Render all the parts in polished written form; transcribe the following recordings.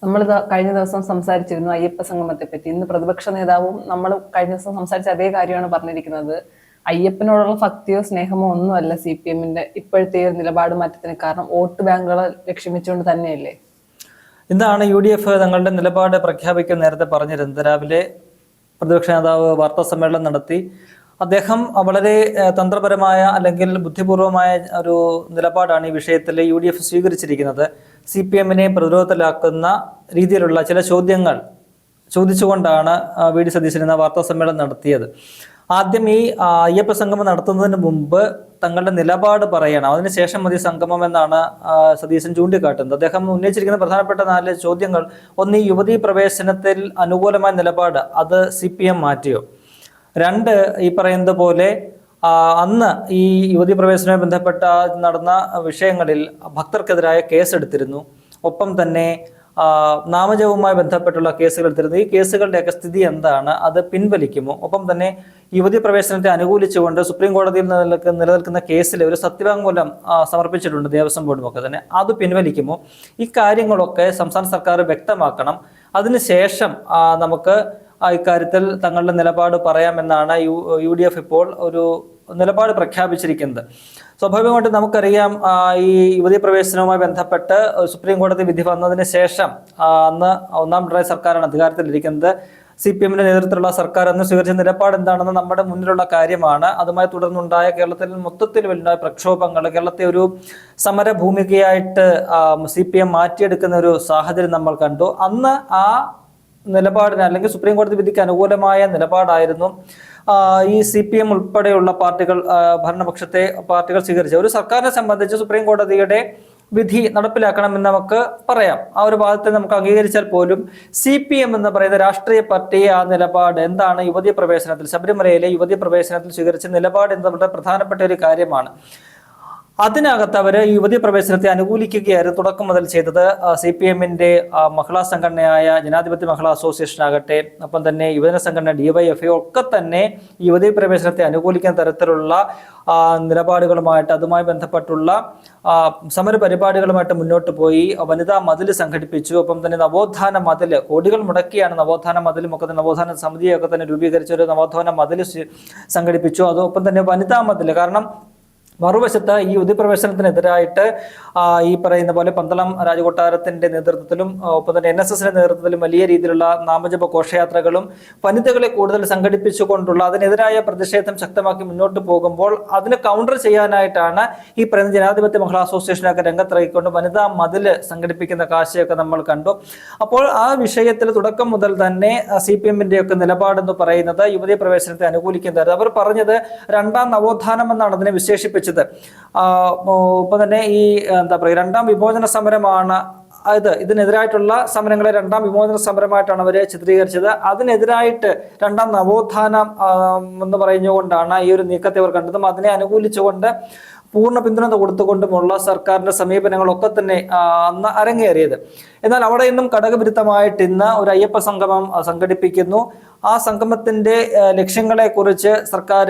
നമ്മൾ കഴിഞ്ഞ ദിവസം സംസാരിച്ചിരുന്നു അയ്യപ്പ സംഗമത്തെ പറ്റി. ഇന്ന് പ്രതിപക്ഷ നേതാവും നമ്മൾ കഴിഞ്ഞ ദിവസം സംസാരിച്ച അതേ കാര്യമാണ് പറഞ്ഞിരിക്കുന്നത്. അയ്യപ്പനോടുള്ള ഭക്തിയോ സ്നേഹമോ ഒന്നുമല്ല CPM-ന്റെ ഇപ്പോഴത്തെ നിലപാട് മാറ്റത്തിന് കാരണം, വോട്ട് ബാങ്കുകളെ ലക്ഷ്യം വെച്ചുകൊണ്ട് തന്നെയല്ലേ. ഇതാണ് UDF തങ്ങളുടെ നിലപാട് പ്രഖ്യാപിക്കാൻ നേരത്തെ പറഞ്ഞിരുന്നത്. രാവിലെ പ്രതിപക്ഷ നേതാവ് വാർത്താ സമ്മേളനം നടത്തി. അദ്ദേഹം വളരെ തന്ത്രപരമായ അല്ലെങ്കിൽ ബുദ്ധിപൂർവമായ ഒരു നിലപാടാണ് ഈ വിഷയത്തിൽ UDF സ്വീകരിച്ചിരിക്കുന്നത്. CPM-നെ പ്രതിരോധത്തിലാക്കുന്ന രീതിയിലുള്ള ചില ചോദ്യങ്ങൾ ചോദിച്ചുകൊണ്ടാണ് VD സതീശൻ എന്ന വാർത്താ സമ്മേളനം നടത്തിയത്. ആദ്യം ഈ അയ്യപ്പ സംഗമം നടത്തുന്നതിന് മുമ്പ് തങ്ങളുടെ നിലപാട് പറയണം, അതിനുശേഷം മതി സംഗമം എന്നാണ് സതീശൻ ചൂണ്ടിക്കാട്ടുന്നത്. അദ്ദേഹം ഉന്നയിച്ചിരിക്കുന്ന പ്രധാനപ്പെട്ട 4 ചോദ്യങ്ങൾ: ഒന്ന്, ഈ യുവതീ പ്രവേശനത്തിൽ അനുകൂലമായ നിലപാട് അത് CPM മാറ്റിയോ? 2, ഈ പറയുന്നത് പോലെ അന്ന് ഈ യുവതീ പ്രവേശനവുമായി ബന്ധപ്പെട്ട നടന്ന വിഷയങ്ങളിൽ ഭക്തർക്കെതിരായ കേസെടുത്തിരുന്നു. ഒപ്പം തന്നെ നാമജപവുമായി ബന്ധപ്പെട്ടുള്ള കേസുകൾ എടുത്തിരുന്നു. ഈ കേസുകളുടെയൊക്കെ സ്ഥിതി എന്താണ്? അത് പിൻവലിക്കുമോ? ഒപ്പം തന്നെ യുവതീ പ്രവേശനത്തെ അനുകൂലിച്ചുകൊണ്ട് സുപ്രീം കോടതിയിൽ നിലനിൽക്കുന്ന കേസിൽ ഒരു സത്യവാങ്മൂലം സമർപ്പിച്ചിട്ടുണ്ട് ദേവസ്വം ബോർഡും ഒക്കെ തന്നെ. അത് പിൻവലിക്കുമോ? ഈ കാര്യങ്ങളൊക്കെ സംസ്ഥാന സർക്കാർ വ്യക്തമാക്കണം. അതിനുശേഷം നമുക്ക് ഇക്കാര്യത്തിൽ തങ്ങളുടെ നിലപാട് പറയാമെന്നാണ് UDF ഇപ്പോൾ ഒരു നിലപാട് പ്രഖ്യാപിച്ചിരിക്കുന്നത്. സ്വാഭാവികമായിട്ടും നമുക്കറിയാം, ഈ യുവതീ പ്രവേശനവുമായി ബന്ധപ്പെട്ട് സുപ്രീം കോടതി വിധി വന്നതിന് ശേഷം അന്ന് 1ാം പിണറായി സർക്കാരാണ് അധികാരത്തിലിരിക്കുന്നത്. CPM-ന്റെ നേതൃത്വത്തിലുള്ള സർക്കാർ അന്ന് സ്വീകരിച്ച നിലപാട് എന്താണെന്ന് നമ്മുടെ മുന്നിലുള്ള കാര്യമാണ്. അതുമായി തുടർന്നുണ്ടായ കേരളത്തിൽ മൊത്തത്തിൽ വലിയ പ്രക്ഷോഭങ്ങൾ, കേരളത്തെ ഒരു സമരഭൂമികയായിട്ട് CPM മാറ്റിയെടുക്കുന്ന ഒരു സാഹചര്യം നമ്മൾ കണ്ടു. അന്ന് ആ നിലപാടിന് അല്ലെങ്കിൽ സുപ്രീം കോടതി വിധിക്ക് അനുകൂലമായ നിലപാടായിരുന്നു ഈ CPM ഉൾപ്പെടെയുള്ള പാർട്ടികൾ, ഭരണപക്ഷത്തെ പാർട്ടികൾ സ്വീകരിച്ച. ഒരു സർക്കാരിനെ സംബന്ധിച്ച് സുപ്രീം കോടതിയുടെ വിധി നടപ്പിലാക്കണമെന്ന് നമുക്ക് പറയാം. ആ ഒരു ഭാഗത്തെ നമുക്ക് അംഗീകരിച്ചാൽ പോലും CPM എന്ന് പറയുന്ന രാഷ്ട്രീയ പാർട്ടി ആ നിലപാട് എന്താണ്, യുവതീ പ്രവേശനത്തിൽ, ശബരിമലയിലെ യുവതീ പ്രവേശനത്തിൽ സ്വീകരിച്ച നിലപാട് എന്നത് വളരെ പ്രധാനപ്പെട്ട ഒരു കാര്യമാണ്. അതിനകത്ത് അവർ യുവതീ പ്രവേശനത്തെ അനുകൂലിക്കുകയായിരുന്നു തുടക്കം മുതൽ ചെയ്തത്. CPM-ന്റെ മഹിളാ സംഘടനയായ ജനാധിപത്യ മഹിളാ അസോസിയേഷൻ ആകട്ടെ, ഒപ്പം തന്നെ യുവജന സംഘടന DYFI ഒക്കെ തന്നെ യുവതീ പ്രവേശനത്തെ അനുകൂലിക്കുന്ന തരത്തിലുള്ള നിലപാടുകളുമായിട്ട്, അതുമായി ബന്ധപ്പെട്ടുള്ള സമര പരിപാടികളുമായിട്ട് മുന്നോട്ട് പോയി. വനിതാ മതിൽ സംഘടിപ്പിച്ചു. ഒപ്പം തന്നെ നവോത്ഥാന മതിൽ, കോടികൾ മുടക്കിയാണ് നവോത്ഥാന മതിലും ഒക്കെ തന്നെ, നവോത്ഥാന സമിതിയൊക്കെ തന്നെ രൂപീകരിച്ച ഒരു നവോത്ഥാന മതിൽ സംഘടിപ്പിച്ചു. അതോടൊപ്പം തന്നെ വനിതാ മതിൽ, കാരണം മറുവശത്ത് ഈ യുവതീ പ്രവേശനത്തിനെതിരായിട്ട് ഈ പറയുന്ന പോലെ പന്തളം രാജകൊട്ടാരത്തിന്റെ നേതൃത്വത്തിലും ഒപ്പം തന്നെ NSS-ന്റെ നേതൃത്വത്തിലും വലിയ രീതിയിലുള്ള നാമജപ ഘോഷയാത്രകളും വനിതകളെ കൂടുതൽ സംഘടിപ്പിച്ചുകൊണ്ടുള്ള അതിനെതിരായ പ്രതിഷേധം ശക്തമാക്കി മുന്നോട്ട് പോകുമ്പോൾ അതിന് കൗണ്ടർ ചെയ്യാനായിട്ടാണ് ഈ പറയുന്ന ജനാധിപത്യ മഹിളാ അസോസിയേഷനൊക്കെ രംഗത്തിറങ്ങിക്കൊണ്ട് വനിതാ മതിൽ സംഘടിപ്പിക്കുന്ന കാഴ്ചയൊക്കെ നമ്മൾ കണ്ടു. അപ്പോൾ ആ വിഷയത്തിൽ തുടക്കം മുതൽ തന്നെ CPM-ന്റെ ഒക്കെ നിലപാടെന്ന് പറയുന്നത് യുവതീ പ്രവേശനത്തെ അനുകൂലിക്കുന്നതായിരുന്നു. അവർ പറഞ്ഞത് 2ാം നവോത്ഥാനം എന്നാണ് അതിനെ വിശേഷിപ്പിച്ചത്. ഇപ്പൊ തന്നെ ഈ എന്താ പറയുക, 2ാം വിമോചന സമരമാണ് ഇതിനെതിരായിട്ടുള്ള സമരങ്ങളെ 2ാം വിമോചന സമരമായിട്ടാണ് അവരെ ചിത്രീകരിച്ചത്. അതിനെതിരായിട്ട് 2ാം നവോത്ഥാനം എന്ന് പറഞ്ഞുകൊണ്ടാണ് ഈ ഒരു നീക്കത്തെ അവർ കണ്ടതും. അതിനെ അനുകൂലിച്ചുകൊണ്ട് പൂർണ്ണ പിന്തുണ കൊടുത്തുകൊണ്ടുമുള്ള സർക്കാരിന്റെ സമീപനങ്ങളൊക്കെ തന്നെ അന്ന് അരങ്ങേറിയത്. എന്നാൽ അവിടെ നിന്നും ഘടകവിരുദ്ധമായിട്ട് ഇന്ന് ഒരു അയ്യപ്പ സംഗമം സംഘടിപ്പിക്കുന്നു. ആ സംഗമത്തിന്റെ ലക്ഷ്യങ്ങളെ കുറിച്ച് സർക്കാർ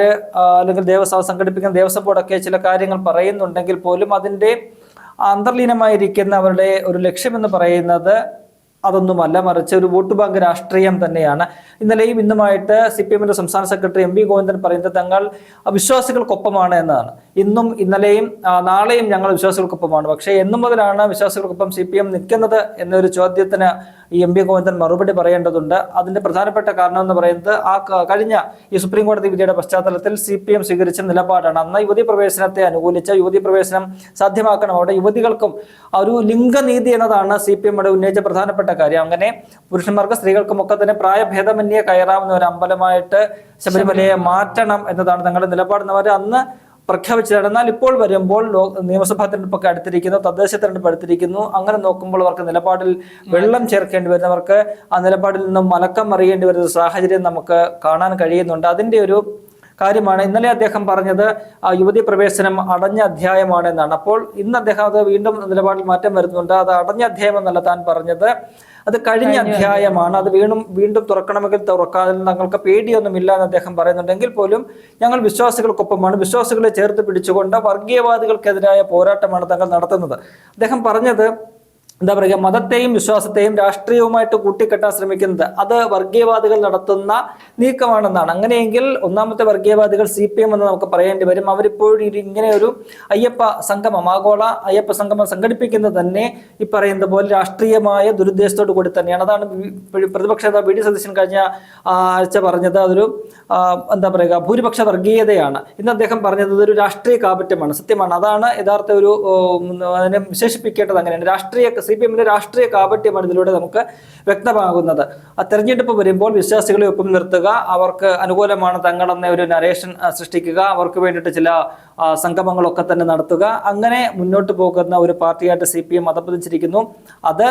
അല്ലെങ്കിൽ സംഘടിപ്പിക്കുന്ന ദേവസ്വം ബോർഡൊക്കെ ചില കാര്യങ്ങൾ പറയുന്നുണ്ടെങ്കിൽ പോലും അതിന്റെ അന്തർലീനമായിരിക്കുന്ന അവരുടെ ഒരു ലക്ഷ്യമെന്ന് പറയുന്നത് അതൊന്നുമല്ല, മറിച്ച് ഒരു വോട്ട് ബാങ്ക് രാഷ്ട്രീയം തന്നെയാണ്. ഇന്നലെയും ഇന്നുമായിട്ട് CPM-ന്റെ സംസ്ഥാന സെക്രട്ടറി MV ഗോവിന്ദൻ പറയുന്നത് തങ്ങൾ വിശ്വാസികൾക്കൊപ്പമാണ് എന്നതാണ്. ഇന്നും ഇന്നലെയും നാളെയും ഞങ്ങൾ വിശ്വാസികൾക്കൊപ്പമാണ്. പക്ഷേ എന്നു മുതലാണ് വിശ്വാസികൾക്കൊപ്പം CPM നിൽക്കുന്നത് എന്നൊരു ചോദ്യത്തിന് ഈ MV ഗോവിന്ദൻ മറുപടി പറയേണ്ടതുണ്ട്. അതിന്റെ പ്രധാനപ്പെട്ട കാരണം എന്ന് പറയുന്നത് കഴിഞ്ഞ ഈ സുപ്രീം കോടതി വിധിയുടെ പശ്ചാത്തലത്തിൽ CPM സ്വീകരിച്ച നിലപാടാണ്. അന്ന് യുവതീ പ്രവേശനത്തെ അനുകൂലിച്ച, യുവതീ പ്രവേശനം സാധ്യമാക്കണം, അവിടെ യുവതികൾക്കും ഒരു ലിംഗനീതി എന്നതാണ് CPM ഇവിടെ ഉന്നയിച്ച പ്രധാനപ്പെട്ട കാര്യം. അങ്ങനെ പുരുഷന്മാർക്ക് സ്ത്രീകൾക്കും ഒക്കെ തന്നെ പ്രായഭേദമന്യേ കയറാവുന്ന ഒരു അമ്പലമായിട്ട് ശബരിമലയെ മാറ്റണം എന്നതാണ് തങ്ങളുടെ നിലപാടെന്നവർ അന്ന് പ്രഖ്യാപിച്ചതാണ്. എന്നാൽ ഇപ്പോൾ വരുമ്പോൾ നിയമസഭാ തെരഞ്ഞെടുപ്പൊക്കെ അടുത്തിരിക്കുന്നു, തദ്ദേശ തെരഞ്ഞെടുപ്പ് അടുത്തിരിക്കുന്നു. അങ്ങനെ നോക്കുമ്പോൾ അവർക്ക് നിലപാടിൽ വെള്ളം ചേർക്കേണ്ടി വരുന്നവർക്ക് ആ നിലപാടിൽ നിന്നും മലക്കം മറിയേണ്ടി വരുന്ന സാഹചര്യം നമുക്ക് കാണാൻ കഴിയുന്നുണ്ട്. അതിന്റെ ഒരു കാര്യമാണ് ഇന്നലെ അദ്ദേഹം പറഞ്ഞത്. യുവതീ പ്രവേശനം അടഞ്ഞ അധ്യായമാണ് എന്നാണ്. അപ്പോൾ ഇന്ന് അദ്ദേഹം അത് വീണ്ടും നിലപാടിൽ മാറ്റം വരുന്നുണ്ട്. അത് അടഞ്ഞ അധ്യായം എന്നല്ല താൻ പറഞ്ഞത്, അത് കഴിഞ്ഞ അധ്യായമാണ്. അത് വീണ്ടും തുറക്കണമെങ്കിൽ തുറക്കാൻ തങ്ങൾക്ക് പേടിയൊന്നുമില്ല എന്ന് അദ്ദേഹം പറയുന്നുണ്ടെങ്കിൽ പോലും ഞങ്ങൾ വിശ്വാസികൾക്കൊപ്പമാണ്, വിശ്വാസികളെ ചേർത്ത് പിടിച്ചുകൊണ്ട് വർഗീയവാദികൾക്കെതിരായ പോരാട്ടമാണ് തങ്ങൾ നടത്തുന്നത്. അദ്ദേഹം പറഞ്ഞത് എന്താ പറയുക, മതത്തെയും വിശ്വാസത്തെയും രാഷ്ട്രീയവുമായിട്ട് കൂട്ടിക്കെട്ടാൻ ശ്രമിക്കുന്നത് അത് വർഗീയവാദികൾ നടത്തുന്ന നീക്കമാണെന്നാണ്. അങ്ങനെയെങ്കിൽ ഒന്നാമത്തെ വർഗീയവാദികൾ CPM എന്ന് നമുക്ക് പറയേണ്ടി വരും. അവരിപ്പോഴും ഇങ്ങനെ ഒരു അയ്യപ്പ സംഗമം, ആഗോള അയ്യപ്പ സംഗമം സംഘടിപ്പിക്കുന്നത് തന്നെ ഈ പറയുന്നത് പോലെ രാഷ്ട്രീയമായ ദുരുദ്ദേശത്തോടു കൂടി തന്നെയാണ്. അതാണ് പ്രതിപക്ഷ നേതാവ് VD സതീശൻ കഴിഞ്ഞ ആഴ്ച പറഞ്ഞത്. അതൊരു എന്താ പറയുക, ഭൂരിപക്ഷ വർഗീയതയാണ്. ഇന്ന് അദ്ദേഹം പറഞ്ഞത് ഒരു രാഷ്ട്രീയ കാപട്യമാണ്. സത്യമാണ്, അതാണ് യഥാർത്ഥ ഒരു അതിനെ വിശേഷിപ്പിക്കേണ്ടത്. അങ്ങനെയാണ് രാഷ്ട്രീയ CPMന്റെ രാഷ്ട്രീയ കാപട്യമാണ് ഇതിലൂടെ നമുക്ക് വ്യക്തമാകുന്നത്. ആ തെരഞ്ഞെടുപ്പ് വരുമ്പോൾ വിശ്വാസികളെ ഒപ്പം നിർത്തുക, അവർക്ക് അനുകൂലമാണ് തങ്ങളെന്ന ഒരു നരേഷൻ സൃഷ്ടിക്കുക, അവർക്ക് വേണ്ടിയിട്ട് ചില സംഗമങ്ങളൊക്കെ തന്നെ നടത്തുക, അങ്ങനെ മുന്നോട്ട് പോകുന്ന ഒരു പാർട്ടിയായിട്ട് CPM അധപ്പതിച്ചിരിക്കുന്നു. അത്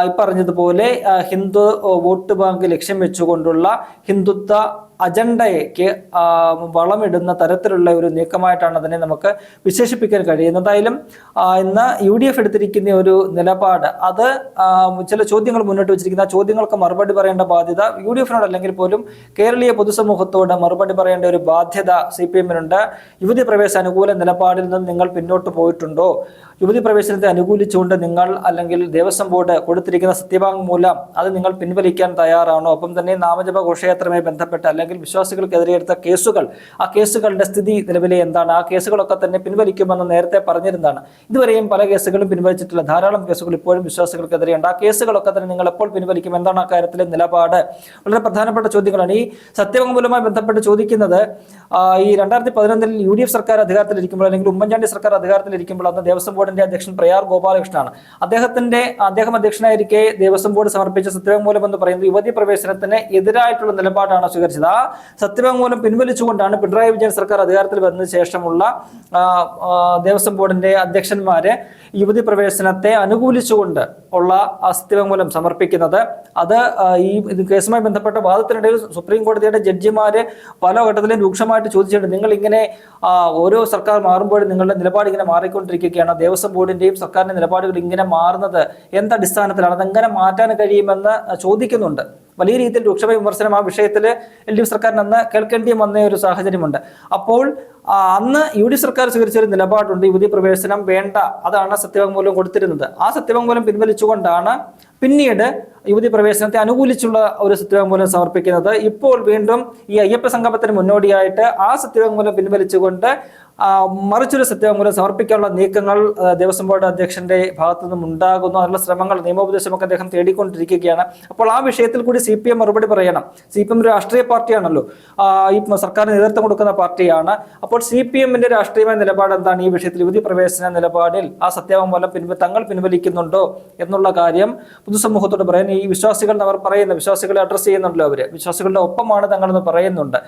ഈ പറഞ്ഞതുപോലെ ഹിന്ദു വോട്ട് ബാങ്ക് ലക്ഷ്യം വെച്ചുകൊണ്ടുള്ള ഹിന്ദുത്വ അജണ്ടയ്ക്ക് വളമിടുന്ന തരത്തിലുള്ള ഒരു നീക്കമായിട്ടാണ് അതിനെ നമുക്ക് വിശേഷിപ്പിക്കാൻ കഴിയുന്നത്. എന്തായാലും ഇന്ന് UDF എടുത്തിരിക്കുന്ന ഒരു നിലപാട്, അത് ചില ചോദ്യങ്ങൾ മുന്നോട്ട് വെച്ചിരിക്കുന്ന ആ ചോദ്യങ്ങൾക്ക് മറുപടി പറയേണ്ട ബാധ്യത UDFനോട് അല്ലെങ്കിൽ പോലും കേരളീയ പൊതുസമൂഹത്തോട് മറുപടി പറയേണ്ട ഒരു ബാധ്യത CPMനുണ്ട്. യുവതി പ്രവേശന അനുകൂല നിലപാടിൽ നിന്നും നിങ്ങൾ പിന്നോട്ട് പോയിട്ടുണ്ടോ? യുവതി പ്രവേശനത്തെ അനുകൂലിച്ചുകൊണ്ട് നിങ്ങൾ അല്ലെങ്കിൽ ദേവസ്വം ബോർഡ് കൊടുത്തിരിക്കുന്ന സത്യവാങ്മൂലം അത് നിങ്ങൾ പിൻവലിക്കാൻ തയ്യാറാണോ? ഒപ്പം തന്നെ നാമജപ ഘോഷയാത്രയുമായി ബന്ധപ്പെട്ട് അല്ലെങ്കിൽ വിശ്വാസികൾക്കെതിരെ എടുത്ത കേസുകൾ, ആ കേസുകളുടെ സ്ഥിതി നിലവിലെ എന്താണ്? ആ കേസുകളൊക്കെ തന്നെ പിൻവലിക്കുമെന്ന് നേരത്തെ പറഞ്ഞിരുന്നതാണ്. ഇതുവരെയും പല കേസുകളും പിൻവലിച്ചിട്ടില്ല. ധാരാളം കേസുകൾ ഇപ്പോഴും വിശ്വാസികൾക്കെതിരെയുണ്ട്. ആ കേസുകളൊക്കെ തന്നെ നിങ്ങൾ എപ്പോൾ പിൻവലിക്കും? എന്താണ് ആ കാര്യത്തിലെ നിലപാട്? വളരെ പ്രധാനപ്പെട്ട ചോദ്യങ്ങളാണ്. ഈ സത്യവാങ്മൂലവുമായി ബന്ധപ്പെട്ട് ചോദിക്കുന്നത്, ഈ 2011 UDF സർക്കാർ അധികാരത്തിലിരിക്കുമ്പോൾ അല്ലെങ്കിൽ ഉമ്മൻചാണ്ടി സർക്കാർ അധികാരത്തിലിരിക്കുമ്പോൾ അന്ന് ദേവസ്വം ബോർഡിന്റെ അധ്യക്ഷൻ പ്രയാർ ഗോപാലകൃഷ്ണനാണ്. അദ്ദേഹം അധ്യക്ഷനായിരിക്കെ ദേവസ്വം ബോർഡ് സമർപ്പിച്ച സത്യവാങ്മൂലം എന്ന് പറയുന്നത് യുവതി പ്രവേശനത്തിന് എതിരായിട്ടുള്ള നിലപാടാണ് സ്വീകരിച്ചത്. ആ സത്യവാങ്മൂലം പിൻവലിച്ചുകൊണ്ടാണ് പിണറായി വിജയൻ സർക്കാർ അധികാരത്തിൽ വന്നതിന് ശേഷമുള്ള ദേവസ്വം ബോർഡിന്റെ അധ്യക്ഷന്മാര് യുവതി പ്രവേശനത്തെ അനുകൂലിച്ചുകൊണ്ട് ഉള്ള സത്യവാങ്മൂലം സമർപ്പിക്കുന്നത്. അത് ഈ കേസുമായി ബന്ധപ്പെട്ട വാദത്തിനിടയിൽ സുപ്രീം കോടതിയുടെ ജഡ്ജിമാര് പല ഘട്ടത്തിലും രൂക്ഷമായിട്ട് ചോദിച്ചിട്ടുണ്ട്, നിങ്ങൾ ഇങ്ങനെ ഓരോ സർക്കാർ മാറുമ്പോഴും നിങ്ങളുടെ നിലപാട് ഇങ്ങനെ മാറിക്കൊണ്ടിരിക്കുകയാണ്, ദേവസ്വം ബോർഡിന്റെയും സർക്കാരിന്റെ നിലപാടുകൾ ഇങ്ങനെ മാറുന്നത് എന്തടിസ്ഥാനത്തിലാണ്, അതെങ്ങനെ മാറ്റാൻ കഴിയുമെന്ന് ചോദിക്കുന്നുണ്ട്. വലിയ രീതിയിൽ രൂക്ഷമായ വിമർശനം ആ വിഷയത്തിൽ LDF സർക്കാരിന് അന്ന് കേൾക്കേണ്ടി വന്ന ഒരു സാഹചര്യമുണ്ട്. അപ്പോൾ അന്ന് UDF സർക്കാർ സ്വീകരിച്ച ഒരു നിലപാടുണ്ട്, യുവതി പ്രവേശനം വേണ്ട, അതാണ് സത്യവാങ്മൂലം കൊടുത്തിരുന്നത്. ആ സത്യവാങ്മൂലം പിൻവലിച്ചുകൊണ്ടാണ് പിന്നീട് യുവതി പ്രവേശനത്തെ അനുകൂലിച്ചുള്ള ഒരു സത്യവാങ്മൂലം സമർപ്പിക്കുന്നത്. ഇപ്പോൾ വീണ്ടും ഈ അയ്യപ്പ സംഗമത്തിന് മുന്നോടിയായിട്ട് ആ സത്യവാങ്മൂലം പിൻവലിച്ചുകൊണ്ട് മറിച്ചൊരു സത്യവാങ്മൂലം സമർപ്പിക്കാനുള്ള നീക്കങ്ങൾ ദേവസ്വം ബോർഡ് അധ്യക്ഷന്റെ ഭാഗത്തു നിന്നും ഉണ്ടാകുന്നു. അതിനുള്ള ശ്രമങ്ങൾ, നിയമോപദേശമൊക്കെ അദ്ദേഹം തേടിക്കൊണ്ടിരിക്കുകയാണ്. അപ്പോൾ ആ വിഷയത്തിൽ കൂടി CPM മറുപടി പറയണം. CPM ഒരു രാഷ്ട്രീയ പാർട്ടിയാണല്ലോ, ഈ സർക്കാരിന് നേതൃത്വം കൊടുക്കുന്ന പാർട്ടിയാണ്. അപ്പോൾ CPMന്റെ രാഷ്ട്രീയമായ നിലപാട് എന്താണ് ഈ വിഷയത്തിൽ? യുവതി പ്രവേശന നിലപാടിൽ ആ സത്യവാങ്മൂലം തങ്ങൾ പിൻവലിക്കുന്നുണ്ടോ എന്നുള്ള കാര്യം പൊതുസമൂഹത്തോട് പറയാൻ ഈ വിശ്വാസികൾ അവർ പറയുന്ന, വിശ്വാസികളെ അഡ്രസ് ചെയ്യുന്നുണ്ടല്ലോ, അവര് വിശ്വാസികളുടെ ഒപ്പമാണ് തങ്ങളെന്ന് പറയുന്നുണ്ട്.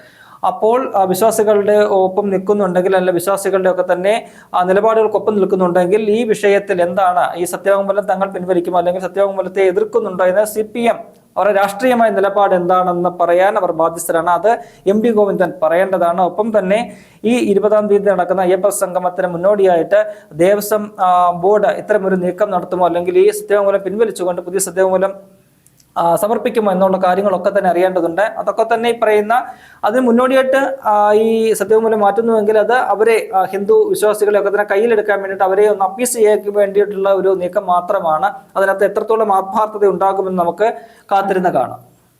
അപ്പോൾ വിശ്വാസികളുടെ ഒപ്പം നിൽക്കുന്നുണ്ടെങ്കിൽ, അല്ല വിശ്വാസികളുടെ ഒക്കെ തന്നെ നിലപാടുകൾക്കൊപ്പം നിൽക്കുന്നുണ്ടെങ്കിൽ ഈ വിഷയത്തിൽ എന്താണ്, ഈ സത്യവാങ്മൂലം തങ്ങൾ പിൻവലിക്കുമോ അല്ലെങ്കിൽ സത്യവാങ്മൂലത്തെ എതിർക്കുന്നുണ്ടോ എന്ന് CPM അവരുടെ രാഷ്ട്രീയമായ നിലപാട് എന്താണെന്ന് പറയാൻ അവർ ബാധ്യസ്ഥരാണ്. അത് MD ഗോവിന്ദൻ പറയേണ്ടതാണ്. ഒപ്പം തന്നെ ഈ 20-ാം തീയതി നടക്കുന്ന അയ്യപ്പ സംഗമത്തിന് മുന്നോടിയായിട്ട് ദേവസ്വം ബോർഡ് ഇത്തരമൊരു നീക്കം നടത്തുമോ അല്ലെങ്കിൽ ഈ സത്യവാങ്മൂലം പിൻവലിച്ചുകൊണ്ട് പുതിയ സത്യവാങ്മൂലം സമർപ്പിക്കുമോ എന്നുള്ള കാര്യങ്ങളൊക്കെ തന്നെ അറിയേണ്ടതുണ്ട്. അതൊക്കെ തന്നെ ഈ പറയുന്ന അതിന് മുന്നോടിയായിട്ട് ഈ സത്യവാങ്മൂലം മാറ്റുന്നുവെങ്കിൽ അത് അവരെ ഹിന്ദു വിശ്വാസികളെ ഒക്കെ തന്നെ കയ്യിലെടുക്കാൻ വേണ്ടിയിട്ട് അവരെ ഒന്ന് അപ്പീസ് ചെയ്യാൻ വേണ്ടിയിട്ടുള്ള ഒരു നീക്കം മാത്രമാണ്. അതിനകത്ത് എത്രത്തോളം ആത്മാർത്ഥത ഉണ്ടാകുമെന്ന് നമുക്ക് കാത്തിരുന്ന് കാണാം.